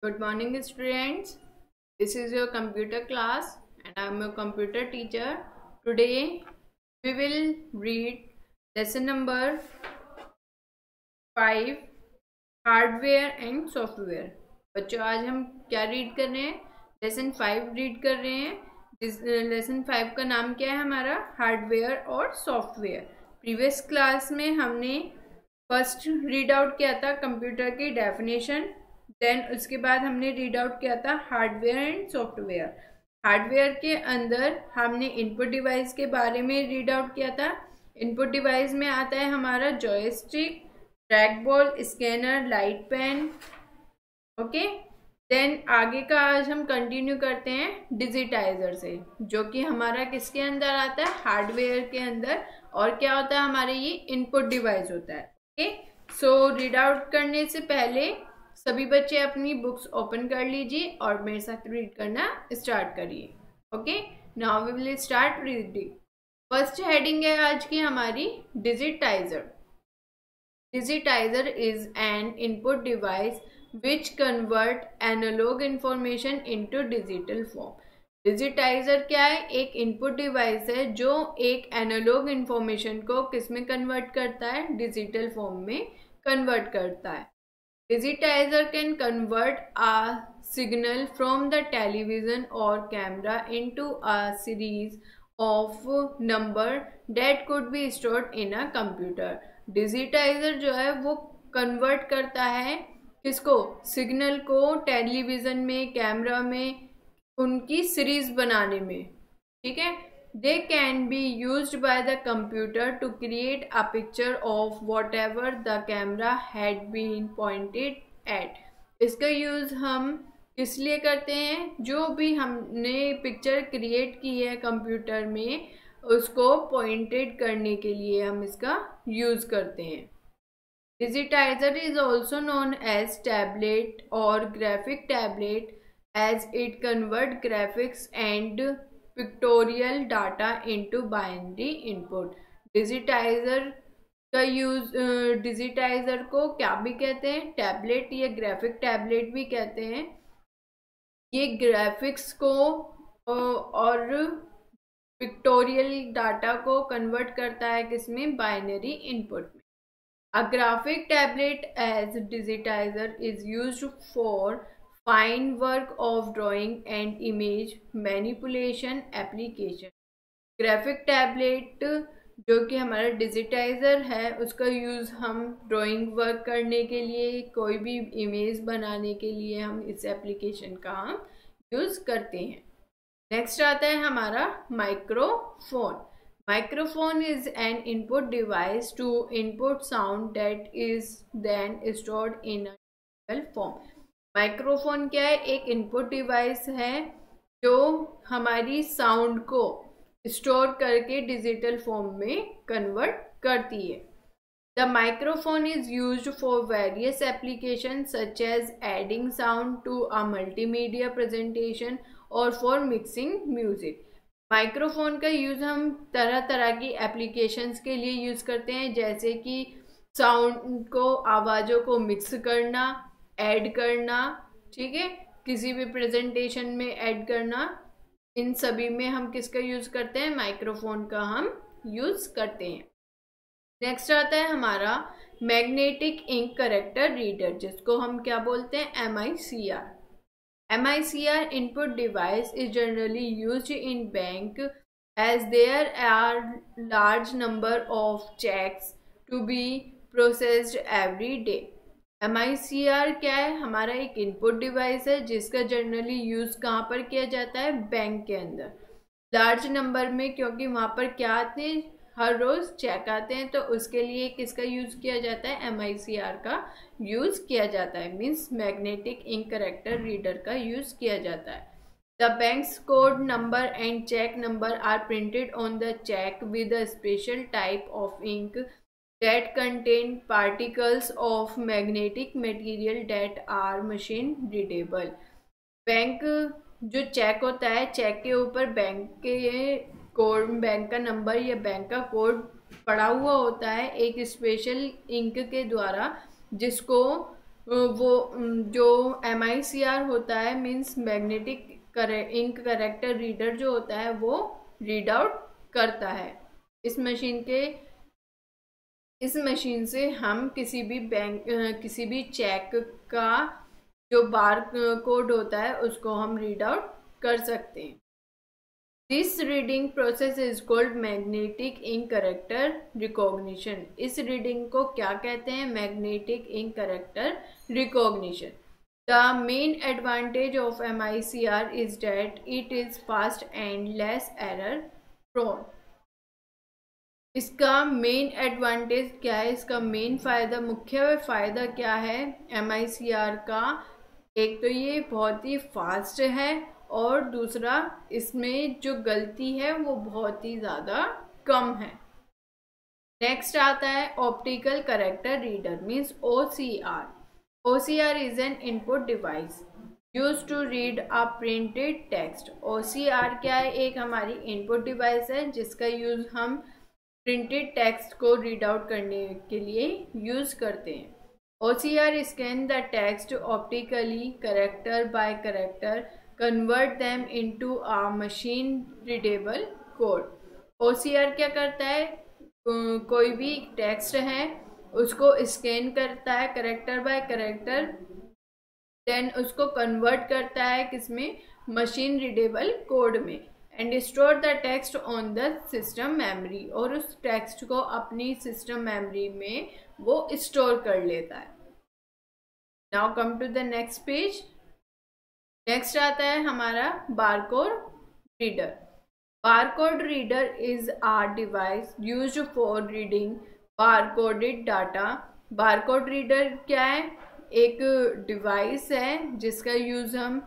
Good morning, students. This is your computer class, and I am your computer teacher. Today, we will read lesson number 5 hardware and software. बच्चों, आज हम क्या read कर रहे हैं? Lesson 5 read कर रहे हैं। लेसन 5 का नाम क्या है हमारा? हार्डवेयर और सॉफ्टवेयर। प्रीवियस क्लास में हमने फर्स्ट रीड आउट किया था कंप्यूटर की डेफिनेशन, देन उसके बाद हमने रीड आउट किया था हार्डवेयर एंड सॉफ्टवेयर। हार्डवेयर के अंदर हमने इनपुट डिवाइस के बारे में रीड आउट किया था। इनपुट डिवाइस में आता है हमारा joystick, track ball, scanner, light pen. Okay, then आगे का आज हम कंटिन्यू करते हैं डिजिटाइजर से, जो कि हमारा किसके अंदर आता है? हार्डवेयर के अंदर। और क्या होता है हमारे? ये इनपुट डिवाइस होता है। ओके, सो रीड आउट करने से पहले सभी बच्चे अपनी बुक्स ओपन कर लीजिए और मेरे साथ रीड करना स्टार्ट करिए। Okay, now we will start reading. First heading है आज की हमारी digitizer. Digitizer is an input device which convert analog information into digital form. Digitizer क्या है? एक इनपुट डिवाइस है जो एक एनालॉग इंफॉर्मेशन को किस में कन्वर्ट करता है? डिजिटल फॉर्म में कन्वर्ट करता है। Digitizer can convert a signal from the television or camera into a series of number that could be stored in a computer. Digitiser जो है वो कन्वर्ट करता है किसको? सिग्नल को टेलीविजन में, कैमरा में, उनकी सीरीज बनाने में। ठीक है, they can be used by the computer to create a picture of whatever the camera had been pointed at. इसका यूज हम किस लिए करते हैं? जो भी हमने पिक्चर क्रिएट की है कंप्यूटर में, उसको पॉइंटेड करने के लिए हम इसका यूज करते हैं। Digitiser is also known as tablet और graphic tablet as it convert graphics and pictorial data into binary input. Digitiser का यूज, डिजिटाइजर को क्या भी कहते हैं? टैबलेट या ग्राफिक टैबलेट भी कहते हैं। ये ग्राफिक्स को और पिक्टोरियल डाटा को कन्वर्ट करता है किसमें? बाइनरी इनपुट में। A graphic tablet as digitizer is used for fine work of drawing and image manipulation application. Graphic tablet जो कि हमारा डिजिटाइजर है, उसका यूज़ हम ड्राइंग वर्क करने के लिए, कोई भी इमेज बनाने के लिए हम इस एप्लीकेशन का हम यूज़ करते हैं। नेक्स्ट आता है हमारा microphone. Microphone is an input device to input sound that is then stored in digital form. Microphone क्या है? एक इनपुट डिवाइस है जो हमारी साउंड को स्टोर करके डिजिटल फॉर्म में कन्वर्ट करती है। The microphone is used for various application such as adding sound to a multimedia presentation और फॉर मिक्सिंग म्यूजिक। माइक्रोफोन का यूज़ हम तरह तरह की एप्लीकेशंस के लिए यूज़ करते हैं, जैसे कि साउंड को, आवाज़ों को मिक्स करना, ऐड करना। ठीक है, किसी भी प्रेजेंटेशन में ऐड करना, इन सभी में हम किसका यूज़ करते हैं? माइक्रोफोन का हम यूज़ करते हैं। नेक्स्ट आता है हमारा मैग्नेटिक इंक करेक्टर रीडर, जिसको हम क्या बोलते हैं? MICR। MICR input device is generally used in bank as there are large number of checks to be processed every day. MICR क्या है? हमारा एक इनपुट डिवाइस है जिसका जनरली यूज़ कहाँ पर किया जाता है? बैंक के अंदर, लार्ज नंबर में, क्योंकि वहाँ पर क्या आते हैं? हर रोज़ चेक आते हैं, तो उसके लिए किसका यूज़ किया जाता है? MICR का यूज़ किया जाता है, means magnetic ink character reader का यूज़ किया जाता है। The bank's code number and cheque number are printed on the cheque with a special type of ink that contain particles of magnetic material that are machine readable. Bank जो cheque होता है, cheque के ऊपर bank के code, bank का number या bank का code पड़ा हुआ होता है एक स्पेशल इंक के द्वारा, जिसको वो जो MICR होता है means magnetic ink character reader जो होता है वो रीड आउट करता है। इस मशीन से हम किसी भी चेक का जो बार कोड होता है उसको हम रीड आउट कर सकते हैं। This reading process is called magnetic ink character recognition. इस रीडिंग को क्या कहते हैं? Magnetic ink character recognition. The main advantage of MICR is that it is fast and less error prone. इसका मेन एडवांटेज क्या है? इसका मेन फायदा, मुख्य फायदा क्या है MICR का? एक तो ये बहुत ही फास्ट है और दूसरा इसमें जो गलती है वो बहुत ही ज़्यादा कम है। नेक्स्ट आता है optical character reader means OCR। OCR is an input device use to read a printed text. OCR क्या है? एक हमारी इनपुट डिवाइस है जिसका यूज हम प्रिंटेड टेक्स्ट को रीड आउट करने के लिए यूज करते हैं। OCR scan the text optically character by character, convert them into a machine readable code। OCR क्या करता है? कोई भी टेक्स्ट है उसको स्कैन करता है करेक्टर बाय करेक्टर, देन उसको कन्वर्ट करता है किसमें? मशीन रीडेबल कोड में, and store the text on the system memory, और उस टेक्स्ट को अपनी सिस्टम मेमोरी में वो स्टोर कर लेता है। Now come to the next page. Next आता है हमारा barcode reader. Barcode reader is a device used for reading barcoded data. Barcode reader क्या है? एक डिवाइस है जिसका यूज हम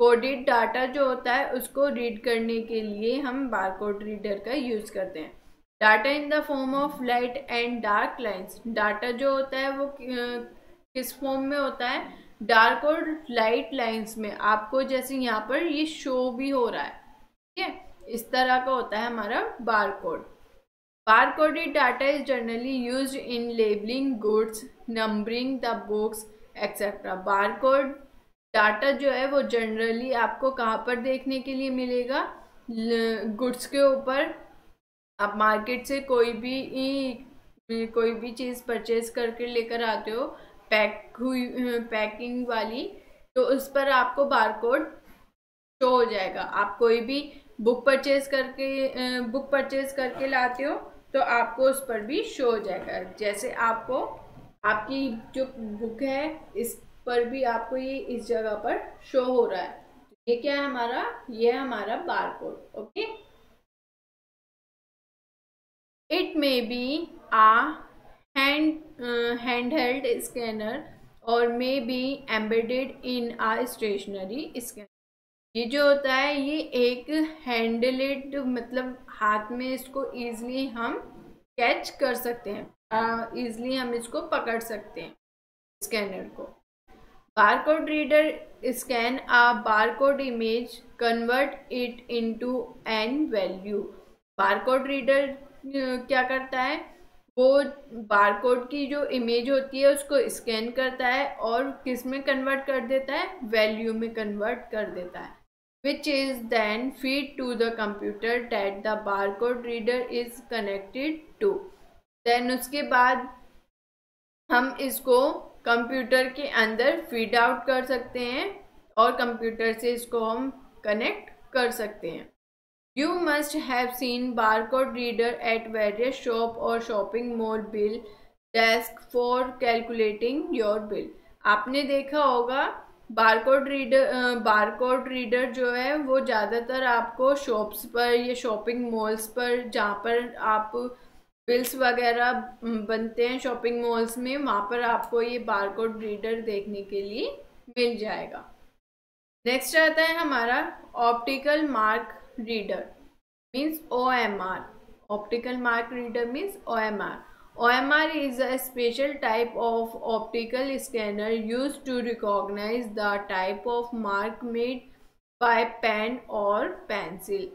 कोडेड डाटा जो होता है उसको रीड करने के लिए हम बारकोड रीडर का यूज करते हैं। Data in the form of light and dark lines. Data जो होता है वो किस फॉर्म में होता है? डार्क और लाइट लाइंस में। आपको जैसे यहाँ पर ये शो भी हो रहा है, ठीक है, इस तरह का होता है हमारा barcode. Barcoded data is generally used in labelling goods, numbering the books etcetera. Barcode data जो है वो जनरली आपको कहाँ पर देखने के लिए मिलेगा? गुड्स के ऊपर। आप मार्केट से कोई भी चीज़ परचेज करके लेकर आते हो पैकिंग वाली, तो उस पर आपको बारकोड शो हो जाएगा। आप कोई भी बुक परचेज करके लाते हो तो आपको उस पर भी शो हो जाएगा। जैसे आपको आपकी जो बुक है इस पर भी आपको ये इस जगह पर शो हो रहा है। ये क्या है हमारा? ये हमारा barcode. Okay, it may be a handheld scanner or may be embedded in a stationary scanner। ये जो होता है ये एक हैंडलेड, मतलब हाथ में इसको इजीली हम कैच कर सकते हैं, इजीली हम इसको पकड़ सकते हैं स्कैनर को। Barcode reader scan a barcode image, convert it into an value. Barcode reader क्या करता है? वो बारकोड की जो इमेज होती है उसको स्कैन करता है और किस में कन्वर्ट कर देता है? वैल्यू में कन्वर्ट कर देता है, which is then feed to the computer that the barcode reader is connected to. Then उसके बाद हम इसको कंप्यूटर के अंदर फीड आउट कर सकते हैं और कंप्यूटर से इसको हम कनेक्ट कर सकते हैं। You must have seen barcode reader at various shop or shopping mall bill desk for calculating your bill। आपने देखा होगा बारकोड रीडर जो है वो ज़्यादातर आपको शॉप्स पर या शॉपिंग मॉल्स पर, जहाँ पर आप बिल्स वगैरह बनते हैं शॉपिंग मॉल्स में, वहाँ पर आपको ये बारकोड रीडर देखने के लिए मिल जाएगा। नेक्स्ट आता है हमारा optical mark reader means OMR। Optical mark reader means OMR। OMR is a special type of optical scanner used to recognize the type of mark made by pen or pencil।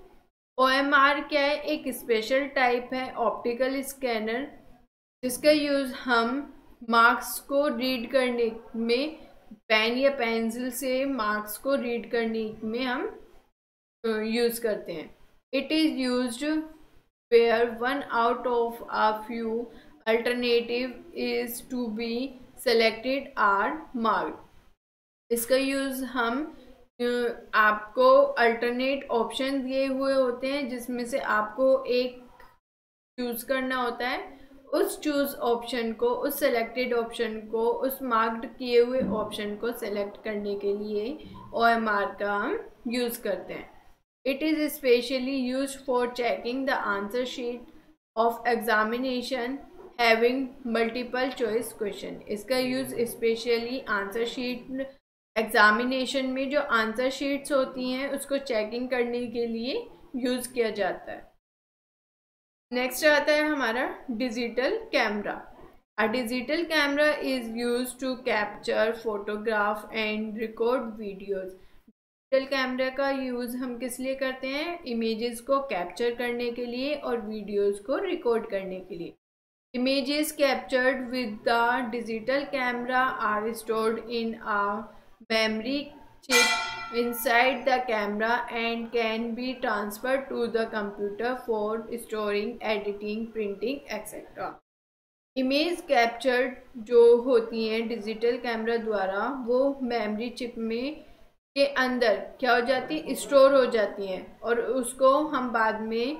OMR क्या है? एक special type है optical scanner जिसका use हम marks को read करने में, pen या पेंसिल से मार्क्स को रीड करने में हम यूज करते हैं। It is used where one out of a few alternative is to be selected or marked. इसका यूज हम आपको अल्टरनेट ऑप्शन दिए हुए होते हैं जिसमें से आपको एक चूज करना होता है। उस चूज ऑप्शन को, उस सेलेक्टेड ऑप्शन को, उस मार्क्ड किए हुए ऑप्शन को सेलेक्ट करने के लिए OMR का हम यूज करते हैं। It is specially use for checking the answer sheet of examination having multiple choice question. इसका use specially answer sheet examination में जो आंसर शीट्स होती हैं उसको चेकिंग करने के लिए यूज किया जाता है। नेक्स्ट आता है हमारा digital camera. A digital camera is used to capture photograph and record videos. Digital camera का यूज हम किस लिए करते हैं? इमेजेस को कैप्चर करने के लिए और वीडियोस को रिकॉर्ड करने के लिए। Images captured with the digital camera are stored in a memory chip inside the camera and can be transferred to the computer for storing, editing, printing, etc. Image captured जो होती हैं digital camera द्वारा वो memory chip में के अंदर क्या हो जाती है? स्टोर हो जाती हैं और उसको हम बाद में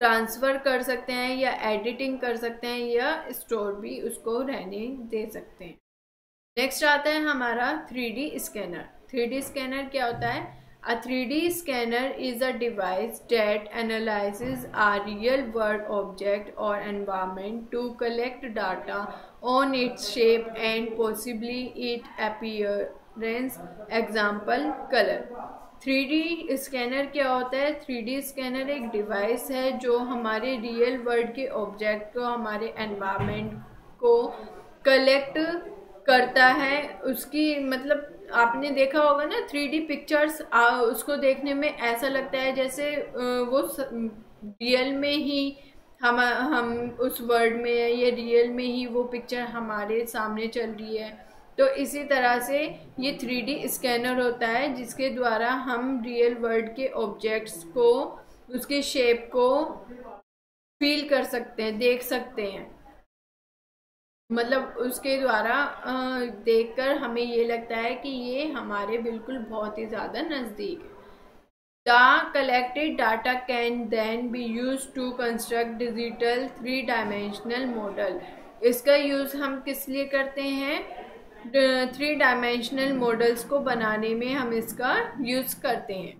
ट्रांसफ़र कर सकते हैं या एडिटिंग कर सकते हैं या स्टोर भी उसको रहने दे सकते हैं। नेक्स्ट आता है हमारा 3D स्कैनर। 3D स्कैनर क्या होता है? A 3D scanner is a device that analyses a real world object और environment to collect data on its shape and possibly it appearance, example colour. 3D scanner क्या होता है? 3D scanner एक device है जो हमारे रियल वर्ल्ड के object को, हमारे एनवायरनमेंट को कलेक्ट करता है। उसकी मतलब आपने देखा होगा ना 3D पिक्चर्स, उसको देखने में ऐसा लगता है जैसे वो रियल में ही हम उस वर्ल्ड में है, ये रियल में ही वो पिक्चर हमारे सामने चल रही है। तो इसी तरह से ये 3D स्कैनर होता है जिसके द्वारा हम रियल वर्ल्ड के ऑब्जेक्ट्स को, उसके शेप को फील कर सकते हैं, देख सकते हैं। मतलब उसके द्वारा देखकर हमें ये लगता है कि ये हमारे बिल्कुल बहुत ही ज़्यादा नज़दीक है। The collected data can then be use to construct digital 3 dimensional model. इसका यूज़ हम किस लिए करते हैं? 3 डायमेंशनल मॉडल्स को बनाने में हम इसका यूज़ करते हैं।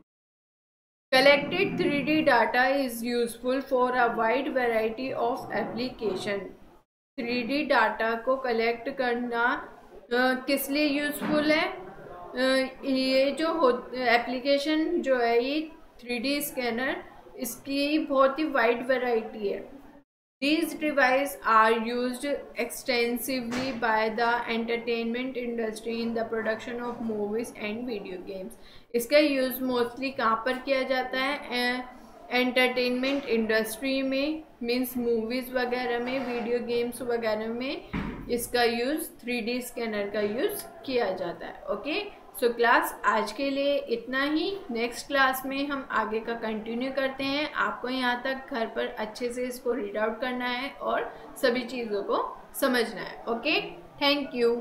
Collected 3D data is useful for a wide variety of application. 3D data को कलेक्ट करना किस लिए यूज़फुल है? ये जो एप्लीकेशन जो है ये 3D स्कैनर, इसकी बहुत ही वाइड वैरायटी है। These devices are used extensively by the entertainment industry in the production of movies and video games. इसका यूज़ मोस्टली कहाँ पर किया जाता है? एंटरटेनमेंट इंडस्ट्री में, मीन्स मूवीज़ वगैरह में, वीडियो गेम्स वगैरह में इसका यूज़ 3D स्कैनर का यूज़ किया जाता है। ओके, सो क्लास आज के लिए इतना ही। नेक्स्ट क्लास में हम आगे का कंटिन्यू करते हैं। आपको यहाँ तक घर पर अच्छे से इसको रीड आउट करना है और सभी चीज़ों को समझना है। Okay, thank you.